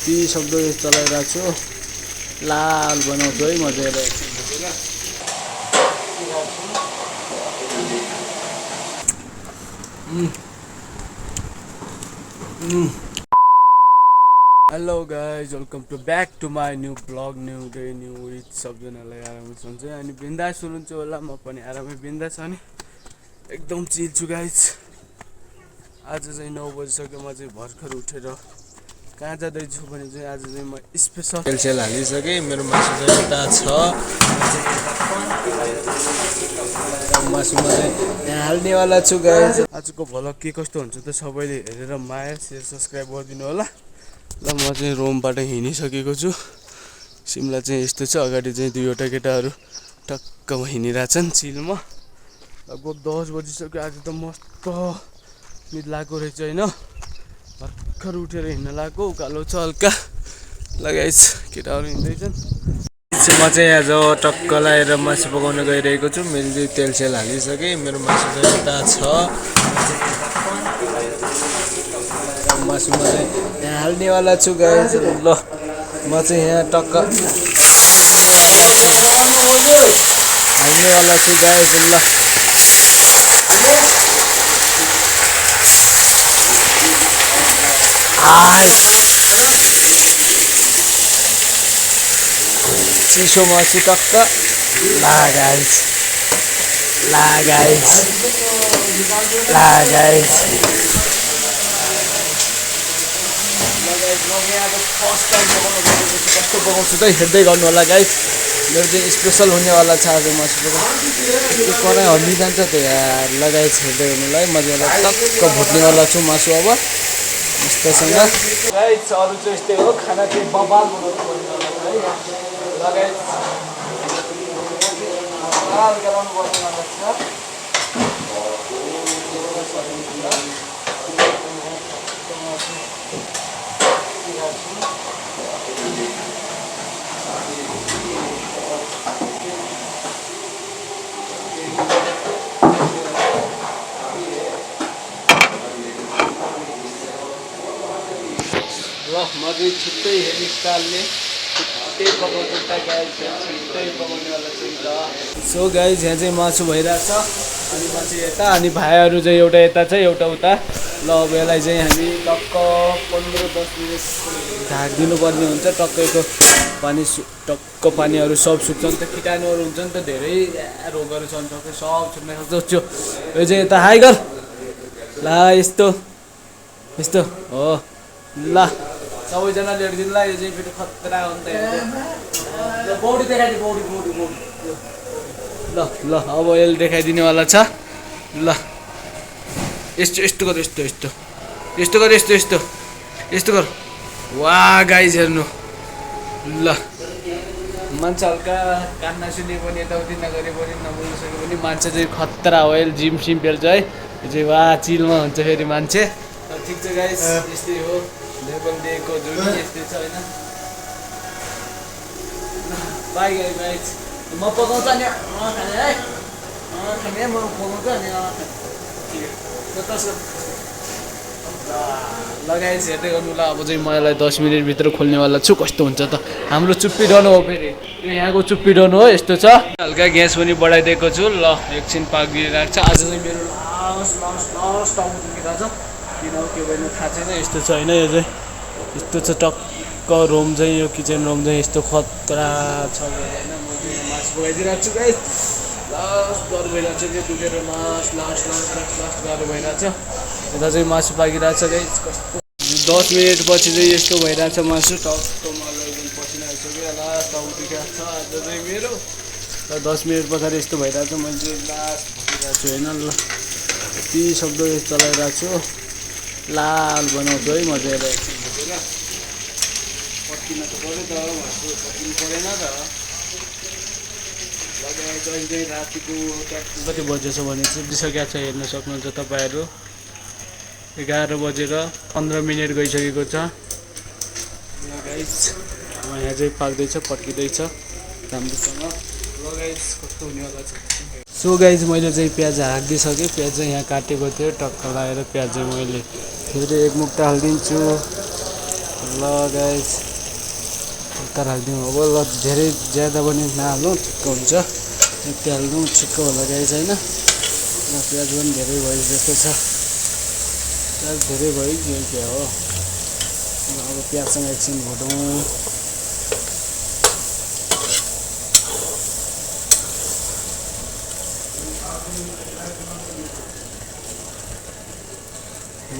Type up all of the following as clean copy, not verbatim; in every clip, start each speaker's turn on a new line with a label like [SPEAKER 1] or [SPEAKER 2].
[SPEAKER 1] ती सक्दो चलाइरहेको छु। लाल बनाउँछु है मजाले। Hello guys, welcome to back to my new blog, new day new with. सबजनालाई आरामै हुन्छ अनि बिन्दास हुनुहुन्छ होला। म पनि आरामै बिन्दास अनि एकदम चिल छु गाइज। आज चाहिँ 9 बजिसक्यो। म चाहिँ भर्खर उठेर कहाँ जाँदैछु भने चाहिँ आज चाहिँ म स्पेसल सेल हालिसकेँ। मेरो मासु चाहिँ यता छ। मासुमा चाहिँ यहाँ हाल्नेवाला छु गाइज। आजको भ्लग के कस्तो हुन्छ त सबैले हेरेर माया सेयर सब्सक्राइब गरिदिनु होला। ल म चाहिँ रोमबाट हिँडिसकेको छु। सिमला चाहिँ यस्तो छ। अगाडि चाहिँ दुईवटा केटाहरू टक्क हिँडिरहेछन् चिलमा। लगभग 10 बजिसक्यो। आज त मस्त निद लागेको रहेछ होइन। भर्खर उठेर हिँड्न लागेको। उकालो छ हल्का लगाइस। केटाहरू हिँड्दैछन्। म चाहिँ आज टक्क लगाएर मासु पकाउन गइरहेको छु। मैले चाहिँ तेल सेल हालिसकेँ। मेरो मासु चाहिँ यता छ। मासुमा चाहिँ यहाँ हाल्नेवाला छु गाइज। ल म चाहिँ यहाँ टक्क हाल्नेवाला छु गाइज। ल चिसो मासु टक्क ला गाइज। फर्स्ट टाइम कस्तो पकाउँछु त हेर्दै गर्नु होला गाइज। मेरो चाहिँ स्पेसल हुनेवाला छ आज मासु पकाउनु। कराई हल्ली जान्छ त यार। लगाइस हेर्दै गर्नुलाई मजाले टक्क भुट्नेवाला छु मासु अब मस्तसँग गाइज। अरू चाहिँ यस्तै हो। खाना चाहिँ बबाल बनाउनु पर्ने होला है लगाइस। लाल गराउनु पर्नेवाला छ। ल म चाहिँ छिट्टै हेरी स्टाइलले छिट्टै पकाउँछु त गाइज। छिट्टै पकाउनेवाला छु नि त। सो गाइज यहाँ चाहिँ मासु भइरहेछ। अनि म चाहिँ यता अनि भाइहरू चाहिँ एउटा यता छ एउटा उता। ल अब यसलाई चाहिँ हामी टक्क 15-10 मिनट ढाकिदिनु पर्ने हुन्छ। टक्कैको टक्क पानीहरू सब सुक्छ नि त। किटाणुहरू हुन्छ नि त धेरै रोगहरू छन् टक्कै सब सुक्न सक्छ। यो चाहिँ यता हाई गर ल। यस्तो हो। ल सबैजना ल्याइदिनु ल। यो चाहिँ फेरि खतरा हो नि त। बौडी देखाइदिनु बौडी। ल अब यसले देखाइदिनेवाला छ। ल यस्तो गर यस्तो गर। वाह गाइज हेर्नु। ल मान्छे हल्का कान नसुने पनि यताउति नगरे पनि नबोल्नु सक्यो भने मान्छे चाहिँ खतरा हो। यसले जिम सिम पेल्छ है। यो चाहिँ वाह चिलमा हुन्छ फेरि मान्छे। ठिक छ गाइज यस्तै हो। लेभल दिएको जोडी यस्तै छ होइन। बाई गाइज म पकाउँछु नि खाने है। खाने म पकाउँछु अनि लगाइस हेर्दै गर्नु ल। अब चाहिँ म यसलाई 10 मिनटभित्र खोल्नेवाला छु। कस्तो हुन्छ त। हाम्रो चुप्पिरहनु हो फेरि। यो यहाँको चुप्पिरहनु हो। यस्तो छ। हल्का ग्यास पनि बढाइदिएको छु। ल एकछिन पाकिरहेको छ। आज चाहिँ मेरो लास्ट टाउको दुखिरहेको छ। किन हो के भएन थाहा छैन। यस्तो छ होइन। यो चाहिँ यस्तो छ टक्क रोम चाहिँ। यो किचन रोम चाहिँ यस्तो खतरा छ होइन। म चाहिँ मासु पकाइदिइरहेको छु गाइस। लास्ट गाह्रो भइरहेको छ त्यो दुखेर लास्ट गाह्रो भइरहेको छ। यता चाहिँ मासु पाकिरहेको छ गाइस। कस्तो 10 मिनटपछि चाहिँ यस्तो भइरहेको छ मासु। टक्क मलाई एकदम पसिना आइसक्यो। लास्ट टाउको दुखिरहेको छ आज चाहिँ मेरो। र 10 मिनट पछाडि यस्तो भइरहेको छ। मैले चाहिँ लास्ट भनिरहेको छु होइन। ल ती सक्दो चलाइरहेको छु। लाल बनाउँछु है मजाले। पत्किन त पऱ्यो त मासु पत्किनु परेन त। अहिले चाहिँ रातिको कति बजेछ भने चाहिँ दिइसकेको छ। हेर्न सक्नुहुन्छ तपाईँहरू। 11 बजेर 15 मिनट गइसकेको छ। ल गाइस यहाँ चाहिँ पाक्दैछ पड्किँदैछ राम्रोसँग। ल गाइस कस्तो हुनेवाला छ। सो गाइस मैले चाहिँ प्याज हालिदिइसकेँ। प्याज चाहिँ यहाँ काटेको थियो। टक्क लगाएर प्याज चाहिँ मैले फेरि एक मुक्टा हालिदिन्छु। ल गाइस उता राखिदिउँ अब ल धेरै ज्यादा पनि नहाल्नु ठिक्क हुन्छ यति हाल्नु ठिक्क होला गाइस होइन ल प्याज पनि धेरै भइसकेको छ प्याज धेरै भयो के के हो अब प्याजसँग एकछिन भुटौँ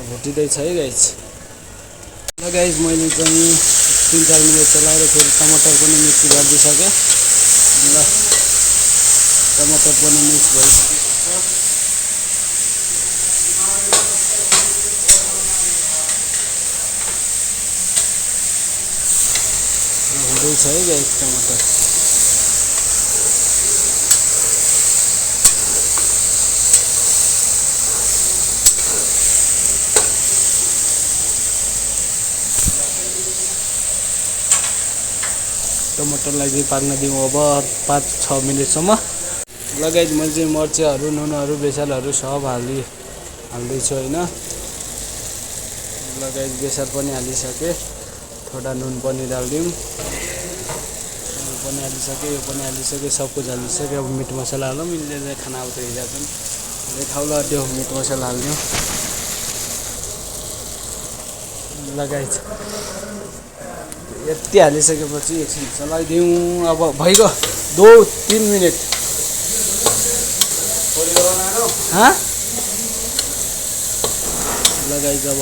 [SPEAKER 1] भुटिँदैछ है गाइस ल गाइस मैले चाहिँ 3-4 मिनट चलाएर फेरि टमाटर पनि मिक्स गरिदिइसकेँ ल टमाटर पनि मिक्स भइसकेको छ हुँदैछ है गाइस टमाटर टमाटरलाई चाहिँ पाक्न दिउँ अब 5-6 मिनटसम्म ल गाइस मैले चाहिँ मर्चाहरू नुनहरू बेसारहरू सब हाल्दैछु होइन ल गाइस बेसार पनि हालिसकेँ थोडा नुन पनि हालिदिउँ नुन पनि हालिसकेँ यो पनि हालिसकेँ सब कुछ हालिसकेँ अब मिट मसला हालौँ मिल्ने खाना अब तो जान्छन् खाउला त्यो मिट मसला हालिदिउँ ल गाइस यति हालिसकेपछि एकछिन चलाइदिउँ अब भइगयो 2-3 मिनट ल गाइस अब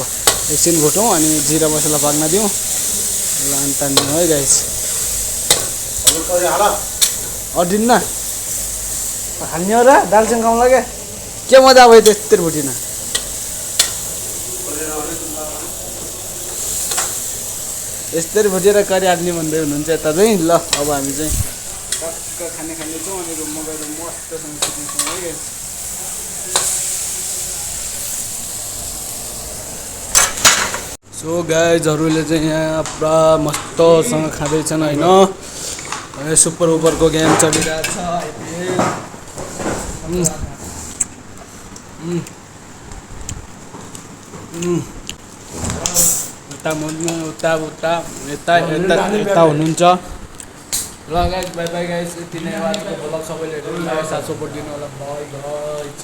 [SPEAKER 1] एकछिन भुटौँ अनि जिरा मसला पाक्न दिउँ ल अनि तान्दिउँ है गाइस अडिन्न हाल्ने हो र दालसँग खाउँ लाग्यो के मजा भयो त्यस्तै भुटिन यस्तरी भुटेर करी हाल्ने भन्दै हुनुहुन्छ यता चाहिँ ल अब हामी चाहिँ टक्क खाने छौँ अनि रुममा गएर मस्तसँग सुत्छौँ है गाइस सो गाइजहरूले चाहिँ यहाँ पुरा मस्तसँग खाँदैछन् होइन सुपर उपरको गेम चलिरहेछ उता यता हुनुहुन्छ ल गाइस बाई बाई गाइस यति नै आजको भ्लग सबैले हेर्नु साथ सपोर्ट दिनु होला बाई गाइस